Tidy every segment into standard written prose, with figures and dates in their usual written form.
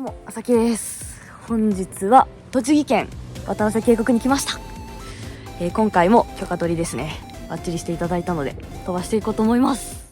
も、あさきです。本日は栃木県渡良瀬渓谷に来ました。今回も許可取りですね。バッチリしていただいたので飛ばしていこうと思います。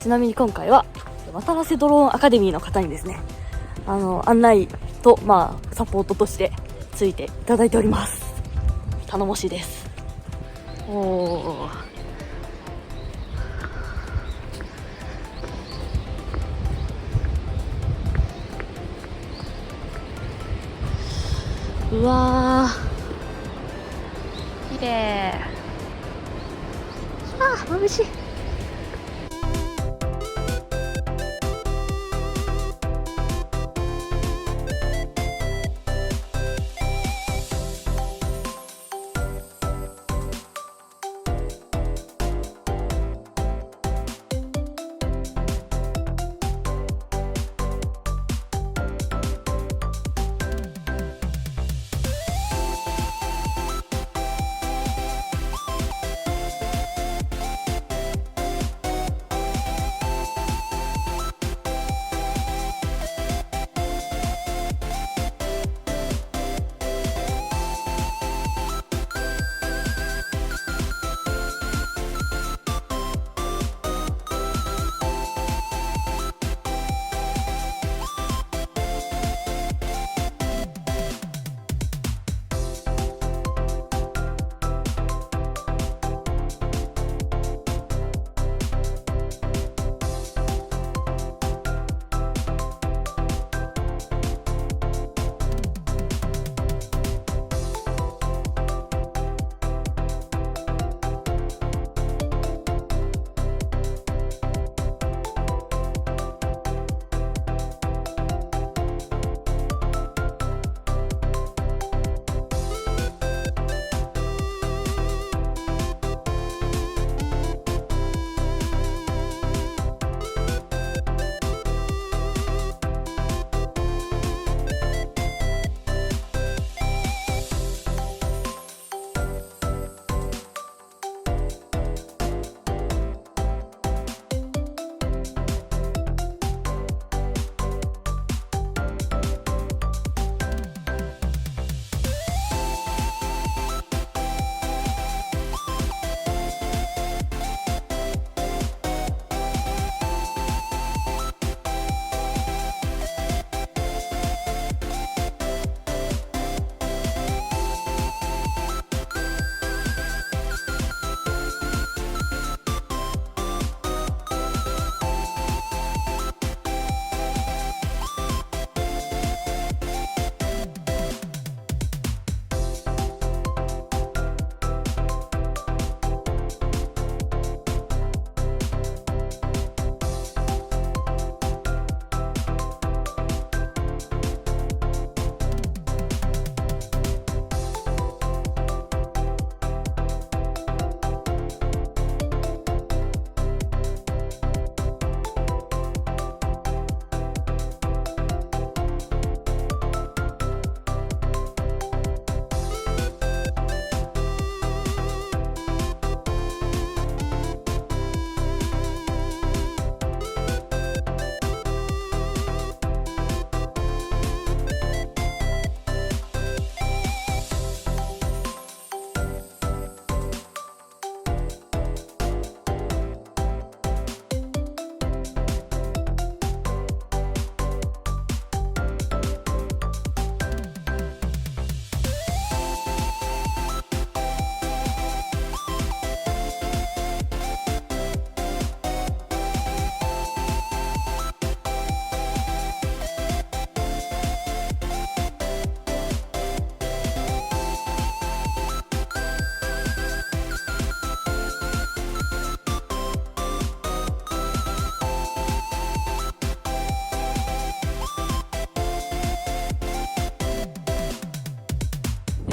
ちなみに今回は渡良瀬ドローンアカデミーの方にですね、案内とサポートとしてついていただいております。頼もしいです。うわー、綺麗。眩しい。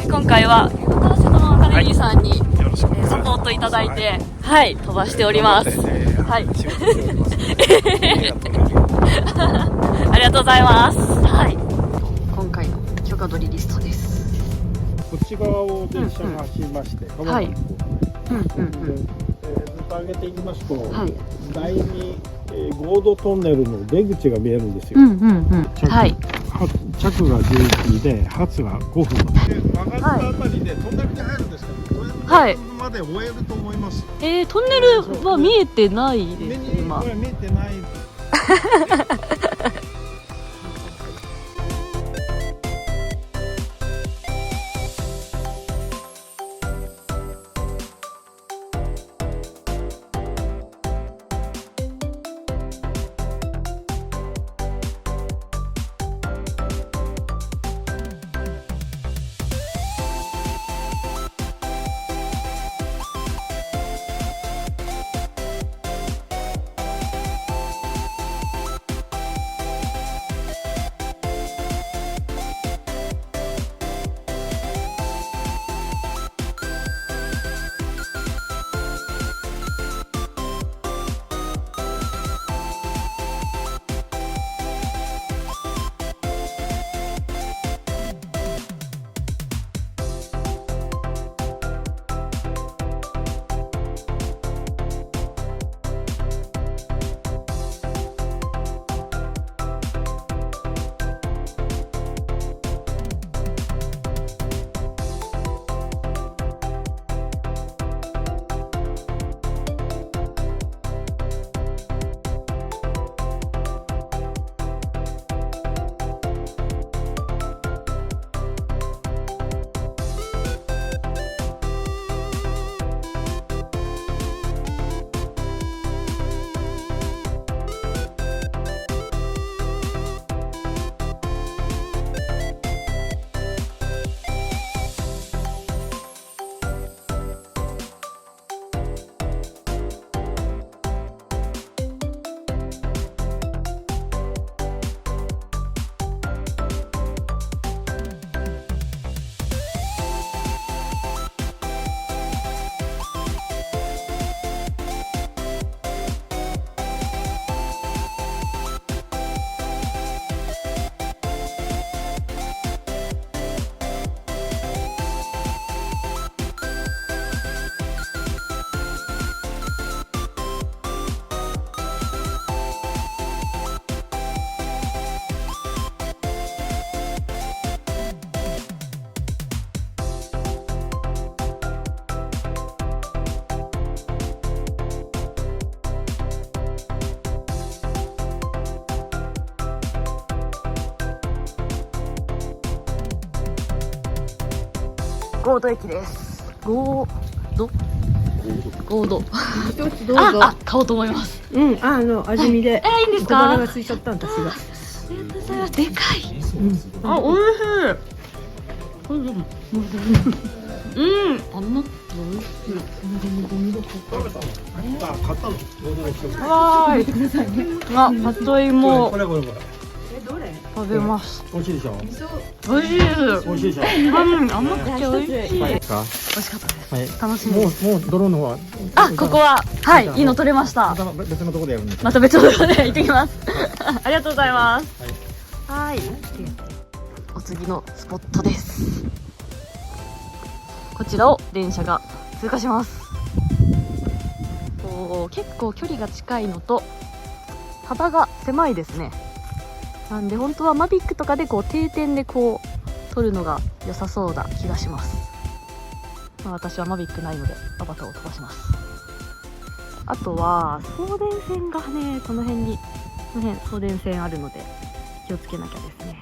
今回は新しいドローンアカデミーさんに、よろしくお願いします。サポートいただいて、はい、飛ばしております。はい。ありがとうございます。はい。今回の許可取りリストです。こっち側を電車が走りまして、はい。ずっと上げていきますと、はい。第2、合同トンネルの出口が見えるんですよ。はい。着が11時で、発が5分。曲がったあたりでトンネルに入るんですけど、トンネルまで終えると思います。トンネルは見えてないです、今。見えてない。合同駅です。合同一つどうぞ。買おうと思います。味見で。いいんです小腹か？が空いちゃった私が。ありがとうございます。でかい。あ、おいしい。あんなわーい。里芋食べます。美味しいでしょ。美味しいです。美味しいでしょ。甘くて美味しい。美味しかったです。楽しみです。もうドローンの方は。ここははいいいの取れました。別のところでやるんです。また別のところで行ってきます。ありがとうございます。はい。お次のスポットです。こちらを電車が通過します。結構距離が近いのと幅が狭いですね。なんで本当はマビックとかで定点で撮るのが良さそうな気がします。私はマビックないのでアバターを飛ばします。あとは送電線がね、この辺送電線あるので気をつけなきゃですね。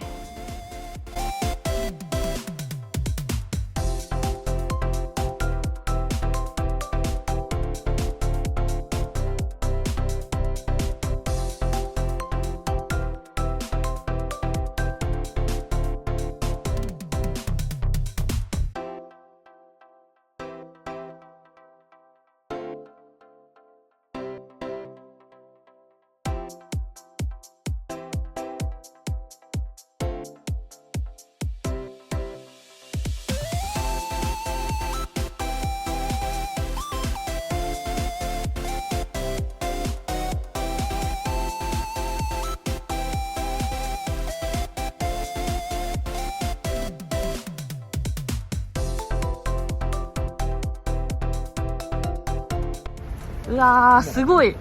うわー、すごい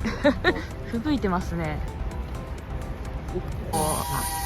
吹雪いてますね。おー、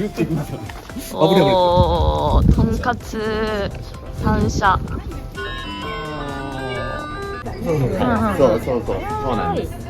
雪の中。おー、とんかつ3社。そうそうそうなんです。